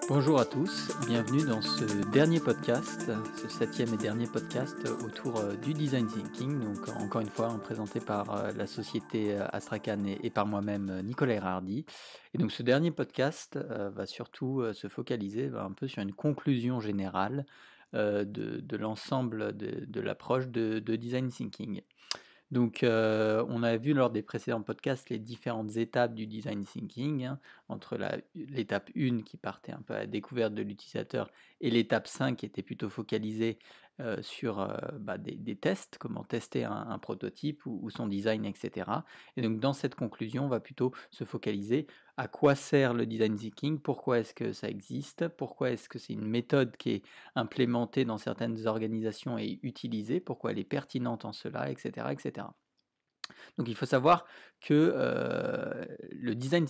Bonjour à tous, bienvenue dans ce dernier podcast, ce septième et dernier podcast autour du design thinking. Donc encore une fois, présenté par la société Astrakhan et par moi-même Nicolas Erhardy. Et donc ce dernier podcast va surtout se focaliser un peu sur une conclusion générale de l'ensemble de l'approche de design thinking. Donc, on a vu lors des précédents podcasts les différentes étapes du design thinking, hein, entre l'étape 1 qui partait un peu à la découverte de l'utilisateur et l'étape 5 qui était plutôt focalisée sur des tests, comment tester un prototype ou son design, etc. Et donc, dans cette conclusion, on va plutôt se focaliser à quoi sert le design thinking, pourquoi est-ce que ça existe, pourquoi est-ce que c'est une méthode qui est implémentée dans certaines organisations et utilisée, pourquoi elle est pertinente en cela, etc., etc. Donc il faut savoir que le design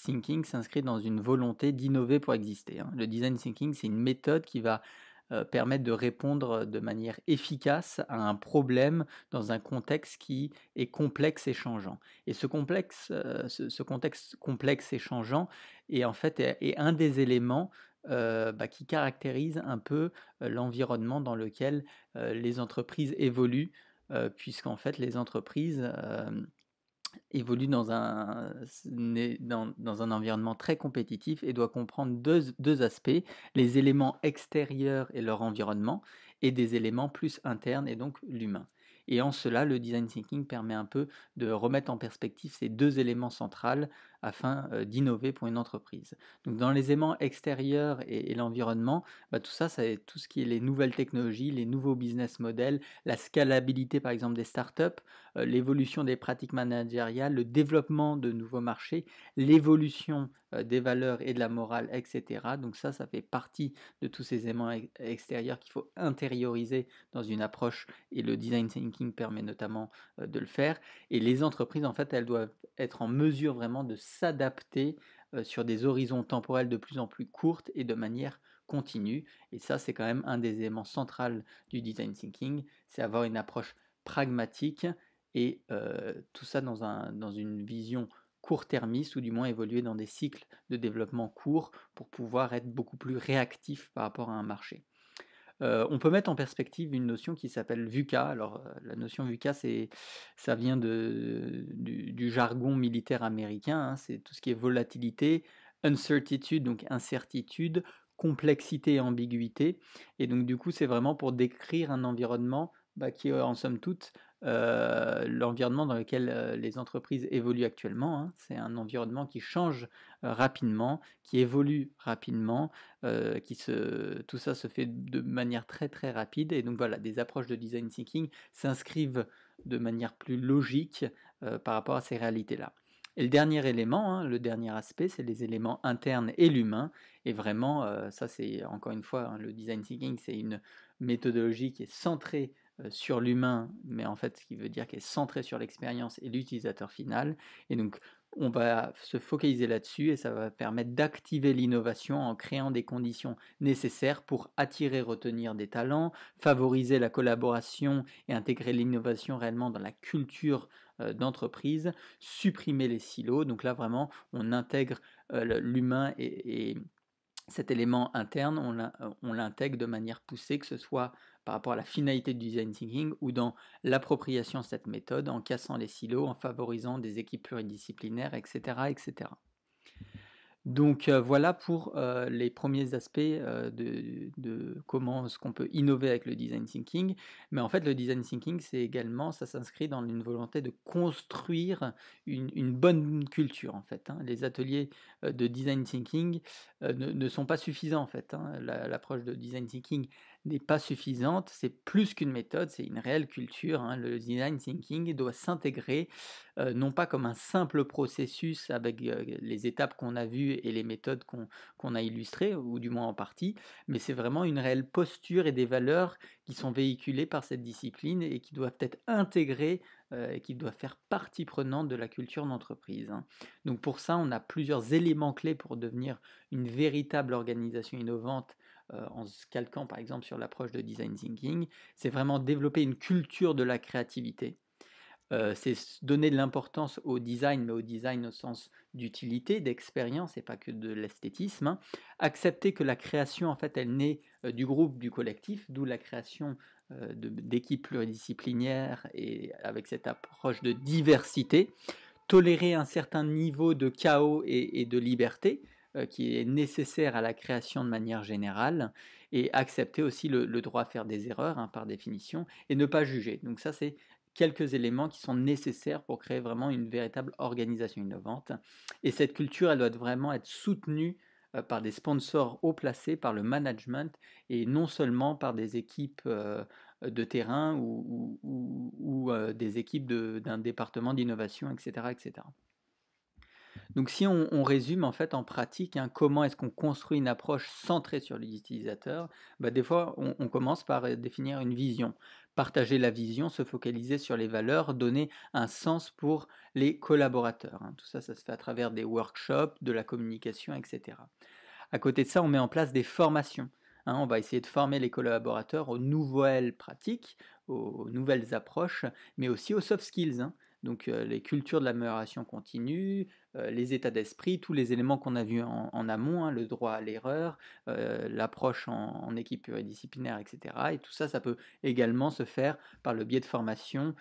thinking s'inscrit dans une volonté d'innover pour exister, hein. Le design thinking, c'est une méthode qui va permettre de répondre de manière efficace à un problème dans un contexte qui est complexe et changeant. Et ce contexte complexe et changeant est en fait est un des éléments qui caractérise un peu l'environnement dans lequel les entreprises évoluent, puisqu'en fait les entreprises évoluent dans un environnement très compétitif et doivent comprendre deux aspects, les éléments extérieurs et leur environnement, et des éléments plus internes et donc l'humain. Et en cela, le design thinking permet un peu de remettre en perspective ces deux éléments centraux afin d'innover pour une entreprise. Donc dans les éléments extérieurs et l'environnement, tout ça, c'est tout ce qui est les nouvelles technologies, les nouveaux business models, la scalabilité par exemple des startups, l'évolution des pratiques managériales, le développement de nouveaux marchés, l'évolution des valeurs et de la morale, etc. Donc ça fait partie de tous ces éléments extérieurs qu'il faut intérioriser dans une approche, et le design thinking permet notamment de le faire. Et les entreprises, en fait, elles doivent être en mesure vraiment de s'adapter sur des horizons temporels de plus en plus courtes et de manière continue. Et ça, c'est quand même un des éléments centraux du design thinking, c'est avoir une approche pragmatique et tout ça dans une vision court-termiste, ou du moins évoluer dans des cycles de développement courts pour pouvoir être beaucoup plus réactif par rapport à un marché. On peut mettre en perspective une notion qui s'appelle VUCA. Alors, la notion VUCA, ça vient du jargon militaire américain, hein. C'est tout ce qui est volatilité, uncertitude, donc incertitude, complexité et ambiguïté. Et donc, du coup, c'est vraiment pour décrire un environnement qui est en somme toute l'environnement dans lequel les entreprises évoluent actuellement, hein. C'est un environnement qui change rapidement, qui évolue rapidement, tout ça se fait de manière très très rapide, et donc voilà, des approches de design thinking s'inscrivent de manière plus logique par rapport à ces réalités-là. Et le dernier élément, hein, le dernier aspect, c'est les éléments internes et l'humain. Et vraiment, ça c'est encore une fois, hein, le design thinking, c'est une méthodologie qui est centrée sur l'humain, mais en fait, ce qui veut dire qu'elle est centrée sur l'expérience et l'utilisateur final. Et donc, on va se focaliser là-dessus, et ça va permettre d'activer l'innovation en créant des conditions nécessaires pour attirer et retenir des talents, favoriser la collaboration et intégrer l'innovation réellement dans la culture d'entreprise, supprimer les silos. Donc là, vraiment, on intègre l'humain et cet élément interne, on l'intègre de manière poussée, que ce soit par rapport à la finalité du design thinking ou dans l'appropriation de cette méthode, en cassant les silos, en favorisant des équipes pluridisciplinaires, etc., etc. Donc voilà pour les premiers aspects de comment est-ce qu'on peut innover avec le design thinking. Mais en fait, le design thinking, c'est également, ça s'inscrit dans une volonté de construire une bonne culture, en fait, hein. Les ateliers de design thinking ne sont pas suffisants, en fait, hein. L'approche de design thinking n'est pas suffisante, c'est plus qu'une méthode, c'est une réelle culture, hein. Le design thinking doit s'intégrer non pas comme un simple processus avec les étapes qu'on a vues et les méthodes qu'on a illustrées, ou du moins en partie, mais c'est vraiment une réelle posture et des valeurs qui sont véhiculées par cette discipline et qui doivent être intégrées et qui doivent faire partie prenante de la culture d'entreprise, hein. Donc pour ça, on a plusieurs éléments clés pour devenir une véritable organisation innovante en se calquant par exemple sur l'approche de design thinking. C'est vraiment développer une culture de la créativité, C'est donner de l'importance au design, mais au design au sens d'utilité, d'expérience et pas que de l'esthétisme, hein. Accepter que la création, en fait, elle naît, du groupe, du collectif, d'où la création, d'équipes pluridisciplinaires et avec cette approche de diversité. Tolérer un certain niveau de chaos et de liberté, qui est nécessaire à la création de manière générale et accepter aussi le droit à faire des erreurs, hein, par définition et ne pas juger. Donc ça, c'est quelques éléments qui sont nécessaires pour créer vraiment une véritable organisation innovante et cette culture, elle doit vraiment être soutenue, par des sponsors haut placés, par le management et non seulement par des équipes, de terrain ou des équipes d'un département d'innovation, etc., etc. Donc si on résume en fait en pratique, hein, comment est-ce qu'on construit une approche centrée sur l'utilisateur, bah, des fois on commence par définir une vision, partager la vision, se focaliser sur les valeurs, donner un sens pour les collaborateurs, hein. Tout ça, ça se fait à travers des workshops, de la communication, etc. À côté de ça, on met en place des formations, hein. On va essayer de former les collaborateurs aux nouvelles pratiques, aux nouvelles approches, mais aussi aux soft skills, hein. Donc les cultures de l'amélioration continue, les états d'esprit, tous les éléments qu'on a vus en amont, hein, le droit à l'erreur, l'approche en équipe pluridisciplinaire, etc. Et tout ça, ça peut également se faire par le biais de formation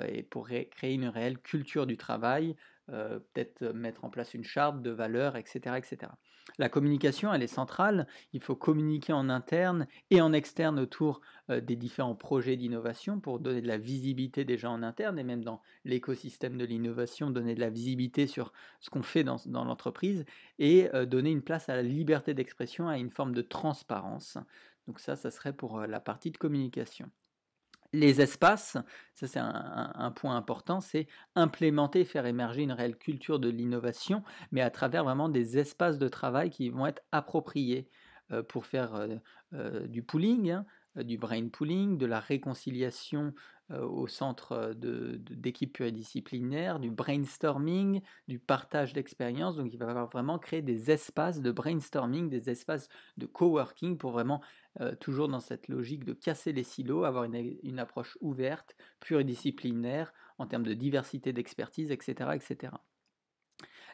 et pour créer une réelle culture du travail, peut-être mettre en place une charte de valeurs, etc., etc. La communication, elle est centrale. Il faut communiquer en interne et en externe autour des différents projets d'innovation pour donner de la visibilité déjà en interne et même dans l'écosystème de l'innovation, donner de la visibilité sur ce qu'on fait dans l'entreprise et donner une place à la liberté d'expression, à une forme de transparence. Donc ça serait pour la partie de communication. Les espaces, ça c'est un point important, c'est implémenter et faire émerger une réelle culture de l'innovation, mais à travers vraiment des espaces de travail qui vont être appropriés pour faire du pooling, hein, du brain pooling, de la réconciliation au centre d'équipes pluridisciplinaires, du brainstorming, du partage d'expériences. Donc il va falloir vraiment créer des espaces de brainstorming, des espaces de coworking pour vraiment toujours dans cette logique de casser les silos, avoir une approche ouverte, pluridisciplinaire, en termes de diversité d'expertise, etc., etc.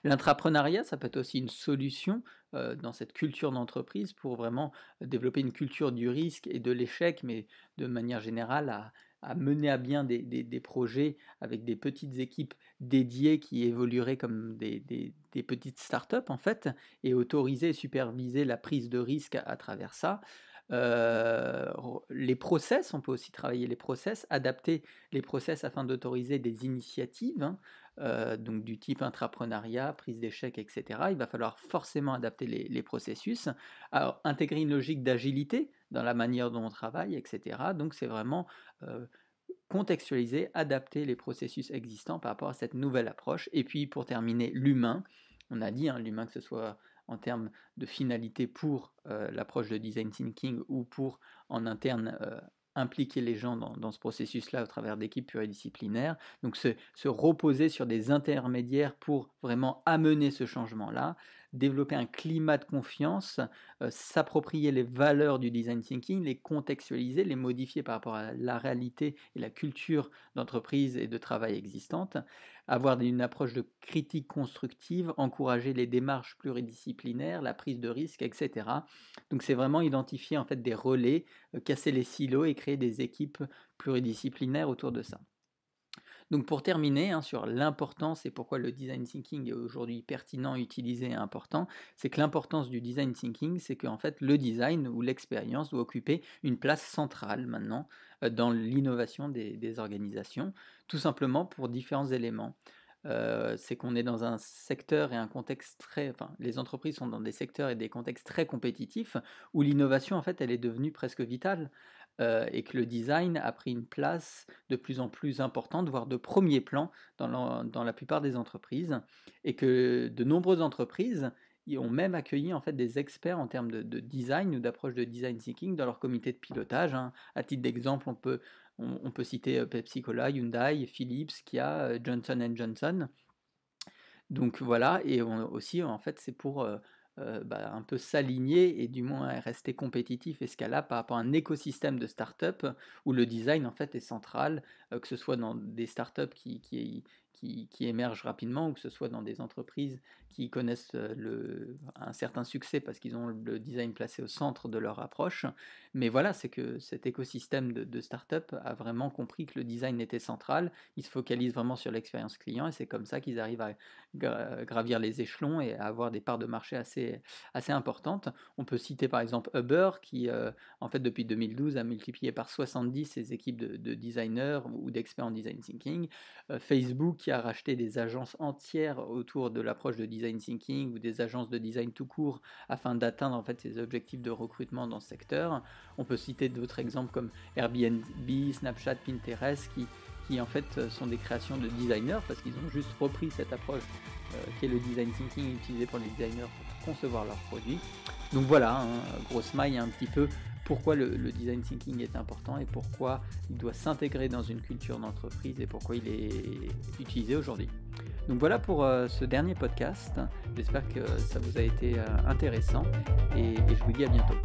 L'intrapreneuriat, ça peut être aussi une solution dans cette culture d'entreprise pour vraiment développer une culture du risque et de l'échec, mais de manière générale à mener à bien des projets avec des petites équipes dédiées qui évolueraient comme des petites startups en fait, et autoriser et superviser la prise de risque à travers ça. Les process, on peut aussi travailler les process, adapter les process afin d'autoriser des initiatives, hein, donc du type intrapreneuriat, prise d'échec, etc. Il va falloir forcément adapter les processus. Alors, intégrer une logique d'agilité dans la manière dont on travaille, etc. Donc, c'est vraiment contextualiser, adapter les processus existants par rapport à cette nouvelle approche. Et puis, pour terminer, l'humain. On a dit, hein, l'humain, que ce soit en termes de finalité pour l'approche de design thinking ou pour en interne impliquer les gens dans ce processus-là au travers d'équipes pluridisciplinaires. Donc se reposer sur des intermédiaires pour vraiment amener ce changement-là, développer un climat de confiance, s'approprier les valeurs du design thinking, les contextualiser, les modifier par rapport à la réalité et la culture d'entreprise et de travail existante, avoir une approche de critique constructive, encourager les démarches pluridisciplinaires, la prise de risque, etc. Donc c'est vraiment identifier en fait des relais, casser les silos et créer des équipes pluridisciplinaires autour de ça. Donc pour terminer, hein, sur l'importance et pourquoi le design thinking est aujourd'hui pertinent, utilisé et important, c'est que l'importance du design thinking, c'est qu'en fait le design ou l'expérience doit occuper une place centrale maintenant dans l'innovation des organisations, tout simplement pour différents éléments. C'est qu'on est dans un secteur et un contexte enfin, les entreprises sont dans des secteurs et des contextes très compétitifs où l'innovation, en fait, elle est devenue presque vitale et que le design a pris une place de plus en plus importante, voire de premier plan dans la plupart des entreprises et que de nombreuses entreprises y ont même accueilli en fait des experts en termes de design ou d'approche de design thinking dans leur comité de pilotage, hein. À titre d'exemple, on peut citer Pepsi Cola, Hyundai, Philips, Kia, Johnson Johnson. Donc voilà, et aussi en fait c'est pour un peu s'aligner et du moins rester compétitif et scalable par rapport à un écosystème de start-up où le design en fait est central que ce soit dans des startups qui émergent rapidement ou que ce soit dans des entreprises qui connaissent un certain succès parce qu'ils ont le design placé au centre de leur approche. Mais voilà, c'est que cet écosystème de startup a vraiment compris que le design était central. Ils se focalisent vraiment sur l'expérience client et c'est comme ça qu'ils arrivent à gravir les échelons et à avoir des parts de marché assez importantes. On peut citer par exemple Uber qui, en fait, depuis 2012, a multiplié par 70 ses équipes de designers ou d'experts en design thinking. Facebook qui a racheté des agences entières autour de l'approche de design thinking ou des agences de design tout court afin d'atteindre en fait ses objectifs de recrutement dans ce secteur. On peut citer d'autres exemples comme Airbnb, Snapchat, Pinterest qui en fait sont des créations de designers parce qu'ils ont juste repris cette approche qui est le design thinking utilisé pour les designers pour concevoir leurs produits. Donc voilà, hein, grosse maille un petit peu pourquoi le design thinking est important et pourquoi il doit s'intégrer dans une culture d'entreprise et pourquoi il est utilisé aujourd'hui. Donc voilà pour ce dernier podcast. J'espère que ça vous a été intéressant et je vous dis à bientôt.